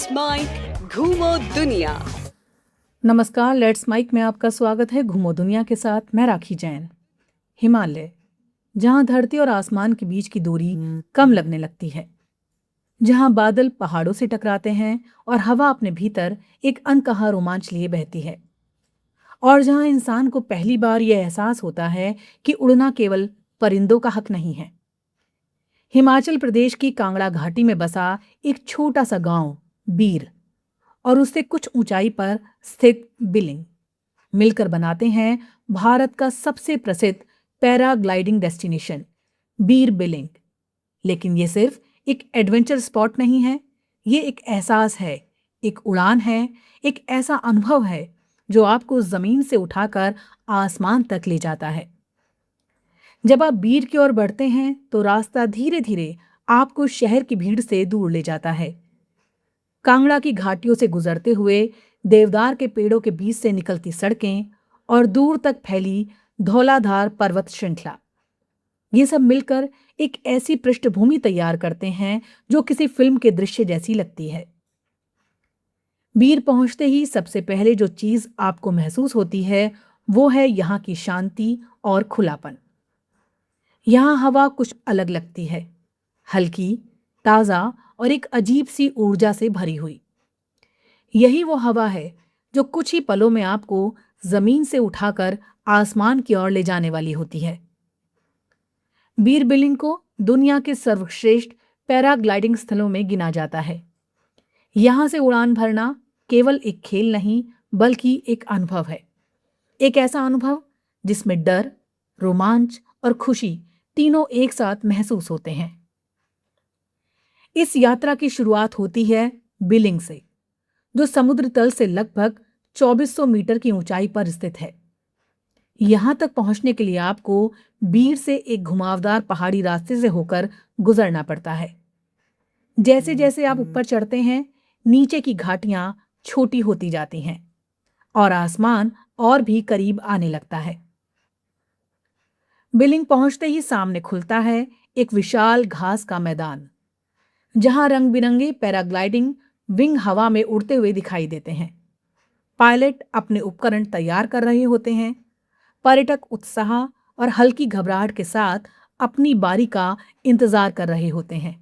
Let's mic घूमो दुनिया। नमस्कार, लेट्स माइक में आपका स्वागत है। घूमो दुनिया के साथ मैं राखी जैन। हिमालय, जहां धरती और आसमान के बीच की दूरी कम लगने लगती है, जहां बादल पहाड़ों से टकराते हैं और हवा अपने भीतर एक अनकहा रोमांच लिए बहती है, और जहां इंसान को पहली बार यह एहसास होता है कि उड़ना केवल परिंदों का हक नहीं है। हिमाचल प्रदेश की कांगड़ा घाटी में बसा एक छोटा सा गांव बीर और उससे कुछ ऊंचाई पर स्थित बिलिंग मिलकर बनाते हैं भारत का सबसे प्रसिद्ध पैराग्लाइडिंग डेस्टिनेशन बीर बिलिंग। लेकिन ये सिर्फ एक एडवेंचर स्पॉट नहीं है, ये एक एहसास है, एक उड़ान है, एक ऐसा अनुभव है जो आपको जमीन से उठाकर आसमान तक ले जाता है। जब आप बीर की ओर बढ़ते हैं तो रास्ता धीरे धीरे आपको शहर की भीड़ से दूर ले जाता है। कांगड़ा की घाटियों से गुजरते हुए देवदार के पेड़ों के बीच से निकलती सड़कें और दूर तक फैली धौलाधार पर्वत श्रृंखला, ये सब मिलकर एक ऐसी पृष्ठभूमि तैयार करते हैं जो किसी फिल्म के दृश्य जैसी लगती है। बीर पहुंचते ही सबसे पहले जो चीज आपको महसूस होती है वो है यहाँ की शांति और खुलापन। यहाँ हवा कुछ अलग लगती है, हल्की, ताजा और एक अजीब सी ऊर्जा से भरी हुई। यही वो हवा है जो कुछ ही पलों में आपको जमीन से उठाकर आसमान की ओर ले जाने वाली होती है। बीर बिलिंग को दुनिया के सर्वश्रेष्ठ पैराग्लाइडिंग स्थलों में गिना जाता है। यहां से उड़ान भरना केवल एक खेल नहीं बल्कि एक अनुभव है, एक ऐसा अनुभव जिसमें डर, रोमांच और खुशी तीनों एक साथ महसूस होते हैं। इस यात्रा की शुरुआत होती है बिलिंग से, जो समुद्र तल से लगभग 2400 मीटर की ऊंचाई पर स्थित है। यहां तक पहुंचने के लिए आपको बीर से एक घुमावदार पहाड़ी रास्ते से होकर गुजरना पड़ता है। जैसे जैसे आप ऊपर चढ़ते हैं, नीचे की घाटियां छोटी होती जाती हैं और आसमान और भी करीब आने लगता है। बिलिंग पहुंचते ही सामने खुलता है एक विशाल घास का मैदान, जहां रंग बिरंगे पैराग्लाइडिंग विंग हवा में उड़ते हुए दिखाई देते हैं। पायलट अपने उपकरण तैयार कर रहे होते हैं। पर्यटक उत्साह और हल्की घबराहट के साथ अपनी बारी का इंतजार कर रहे होते हैं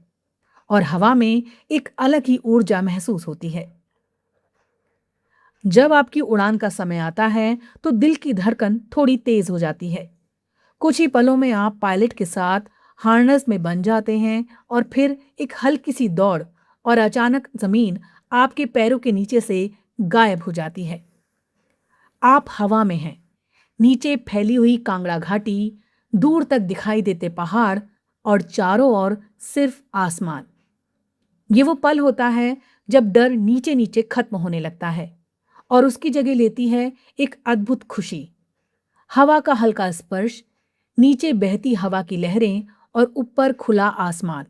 और हवा में एक अलग ही ऊर्जा महसूस होती है। जब आपकी उड़ान का समय आता है तो दिल की धड़कन थोड़ी तेज हो जाती है। कुछ ही पलों में आप पायलट के साथ हार्नस में बंध जाते हैं और फिर एक हल्की सी दौड़ और अचानक जमीन आपके पैरों के नीचे से गायब हो जाती है। आप हवा में हैं, नीचे फैली हुई कांगड़ा घाटी, दूर तक दिखाई देते पहाड़ और चारों ओर सिर्फ आसमान। ये वो पल होता है जब डर नीचे नीचे खत्म होने लगता है और उसकी जगह लेती है एक अद्भुत खुशी। हवा का हल्का स्पर्श, नीचे बहती हवा की लहरें और ऊपर खुला आसमान,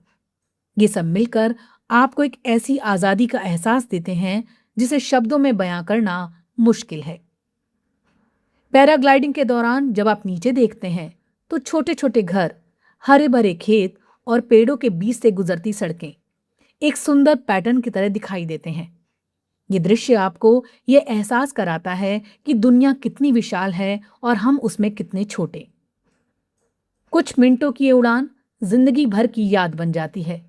ये सब मिलकर आपको एक ऐसी आजादी का एहसास देते हैं जिसे शब्दों में बयां करना मुश्किल है। पैराग्लाइडिंग के दौरान जब आप नीचे देखते हैं तो छोटे छोटे घर, हरे भरे खेत और पेड़ों के बीच से गुजरती सड़कें एक सुंदर पैटर्न की तरह दिखाई देते हैं। ये दृश्य आपको यह एहसास कराता है कि दुनिया कितनी विशाल है और हम उसमें कितने छोटे। कुछ मिनटों की ये उड़ान जिंदगी भर की याद बन जाती है।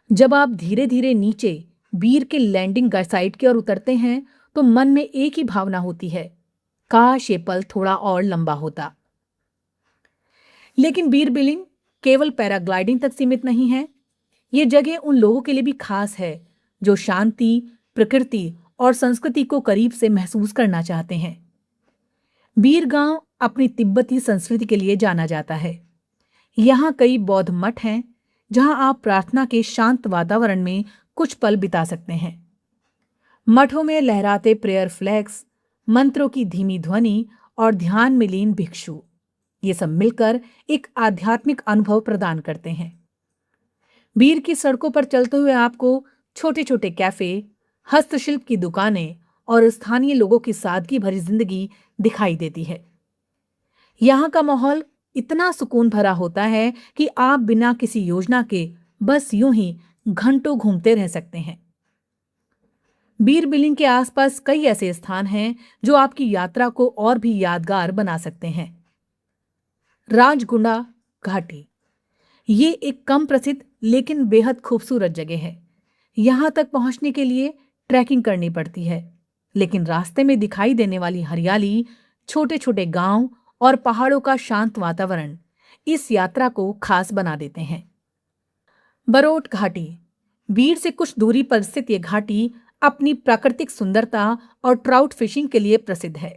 जब आप धीरे धीरे नीचे बीर के लैंडिंग साइट की ओर उतरते हैं तो मन में एक ही भावना होती है, काश ये पल थोड़ा और लंबा होता। लेकिन बीर बिलिंग केवल पैराग्लाइडिंग तक सीमित नहीं है। ये जगह उन लोगों के लिए भी खास है जो शांति, प्रकृति और संस्कृति को करीब से महसूस करना चाहते हैं। बीर गांव अपनी तिब्बती संस्कृति के लिए जाना जाता है। यहाँ कई बौद्ध मठ हैं जहां आप प्रार्थना के शांत वातावरण में कुछ पल बिता सकते हैं। मठों में लहराते प्रेयर फ्लैग्स, मंत्रों की धीमी ध्वनि और ध्यान में लीन भिक्षु, ये सब मिलकर एक आध्यात्मिक अनुभव प्रदान करते हैं। बीर की सड़कों पर चलते हुए आपको छोटे छोटे कैफे, हस्तशिल्प की दुकानें और स्थानीय लोगों की सादगी भरी जिंदगी दिखाई देती है। यहाँ का माहौल इतना सुकून भरा होता है कि आप बिना किसी योजना के बस यूं ही घंटों घूमते रह सकते हैं। बीर बिलिंग के आसपास कई ऐसे स्थान हैं जो आपकी यात्रा को और भी यादगार बना सकते हैं। राजगुंडा घाटी, ये एक कम प्रसिद्ध लेकिन बेहद खूबसूरत जगह है। यहां तक पहुंचने के लिए ट्रैकिंग करनी पड़ती है, लेकिन रास्ते में दिखाई देने वाली हरियाली, छोटे छोटे गांव और पहाड़ों का शांत वातावरण इस यात्रा को खास बना देते हैं। बरोट घाटी, बीर से कुछ दूरी पर स्थित ये घाटी अपनी प्राकृतिक सुंदरता और ट्राउट फिशिंग के लिए प्रसिद्ध है।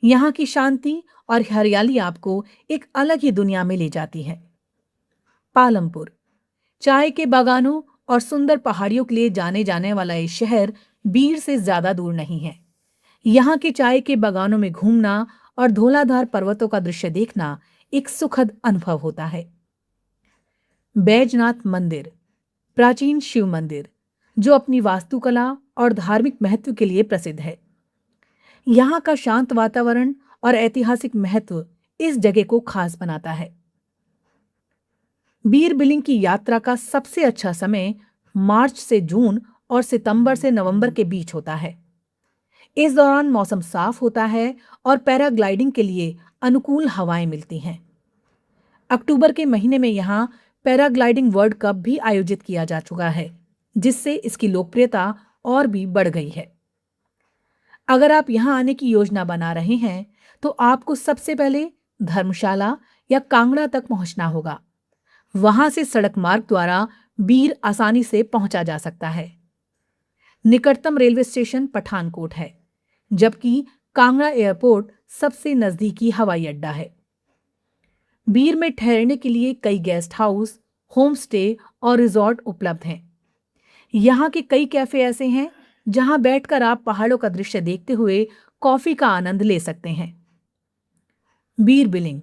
यहाँ की शांति और हरियाली आपको एक अलग ही दुनिया में ले जाती है। पालमपुर, चाय के बागानों और सुंदर पहाड़ियों के लिए जाने जाने वाला ये शहर बीर से ज्यादा दूर नहीं है। यहाँ के चाय के बागानों में घूमना और धौलाधार पर्वतों का दृश्य देखना एक सुखद अनुभव होता है। बैजनाथ मंदिर, प्राचीन शिव मंदिर जो अपनी वास्तुकला और धार्मिक महत्व के लिए प्रसिद्ध है। यहाँ का शांत वातावरण और ऐतिहासिक महत्व इस जगह को खास बनाता है। बीर बिलिंग की यात्रा का सबसे अच्छा समय मार्च से जून और सितंबर से नवंबर के बीच होता है। इस दौरान मौसम साफ होता है और पैराग्लाइडिंग के लिए अनुकूल हवाएं मिलती हैं। अक्टूबर के महीने में यहाँ पैराग्लाइडिंग वर्ल्ड कप भी आयोजित किया जा चुका है, जिससे इसकी लोकप्रियता और भी बढ़ गई है। अगर आप यहाँ आने की योजना बना रहे हैं तो आपको सबसे पहले धर्मशाला या कांगड़ा तक पहुंचना होगा। वहां से सड़क मार्ग द्वारा बीर आसानी से पहुंचा जा सकता है। निकटतम रेलवे स्टेशन पठानकोट है, जबकि कांगड़ा एयरपोर्ट सबसे नजदीकी हवाई अड्डा है। बीर में ठहरने के लिए कई गेस्ट हाउस, होम स्टे और रिजॉर्ट उपलब्ध हैं। यहाँ के कई कैफे ऐसे हैं जहां बैठकर आप पहाड़ों का दृश्य देखते हुए कॉफी का आनंद ले सकते हैं। बीर बिलिंग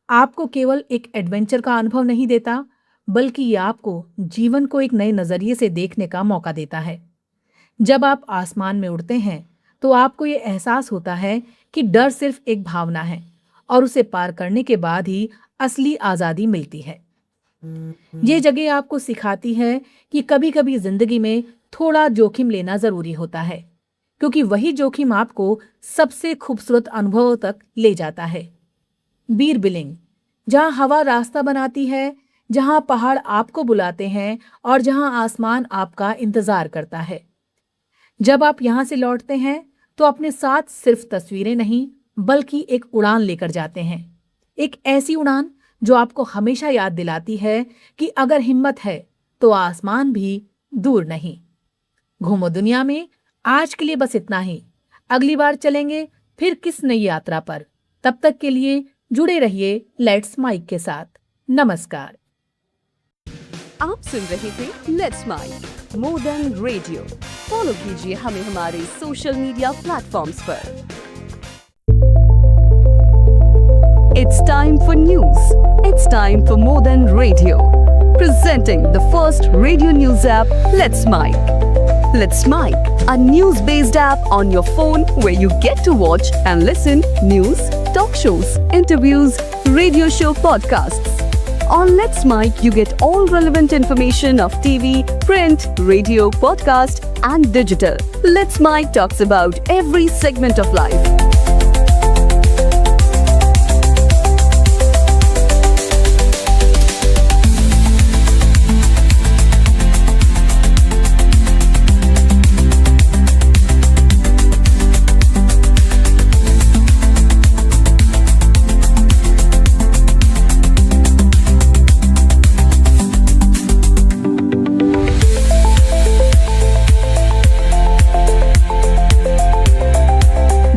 आपको केवल एक एडवेंचर का अनुभव नहीं देता, बल्कि ये आपको जीवन को एक नए नजरिए से देखने का मौका देता है। जब आप आसमान में उड़ते हैं तो आपको ये एहसास होता है कि डर सिर्फ एक भावना है और उसे पार करने के बाद ही असली आजादी मिलती है। ये जगह आपको सिखाती है कि कभी कभी जिंदगी में थोड़ा जोखिम लेना जरूरी होता है, क्योंकि वही जोखिम आपको सबसे खूबसूरत अनुभवों तक ले जाता है। बीर बिलिंग, जहां हवा रास्ता बनाती है, जहां पहाड़ आपको बुलाते हैं और जहां आसमान आपका इंतजार करता है। जब आप यहां से लौटते हैं तो अपने साथ सिर्फ तस्वीरें नहीं, बल्कि एक उड़ान लेकर जाते हैं। एक ऐसी उड़ान जो आपको हमेशा याद दिलाती है कि अगर हिम्मत है तो आसमान भी दूर नहीं। घूमो दुनिया में आज के लिए बस इतना ही। अगली बार चलेंगे फिर किस नई यात्रा पर। तब तक के लिए जुड़े रहिए लेट्स माइक के साथ। नमस्कार। आप सुन रहे थे let's mike more than radio. Follow कीजिए हमें हमारे सोशल मीडिया प्लेटफॉर्म्स पर। It's time for news. It's time for More Than Radio. Presenting the first radio news app, Let's Mike. Let's Mike, a news-based app on your phone where you get to watch and listen news, talk shows, interviews, radio show podcasts. On Let's Mike, you get all relevant information of TV, print, radio, podcast, and digital. Let's Mike talks about every segment of life.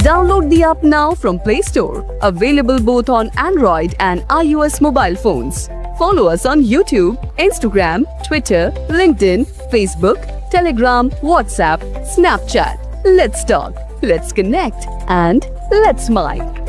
Download the app now from Play Store. Available both on Android and iOS mobile phones. Follow us on YouTube, Instagram, Twitter, LinkedIn, Facebook, Telegram, WhatsApp, Snapchat. Let's talk, let's connect, and let's Mike.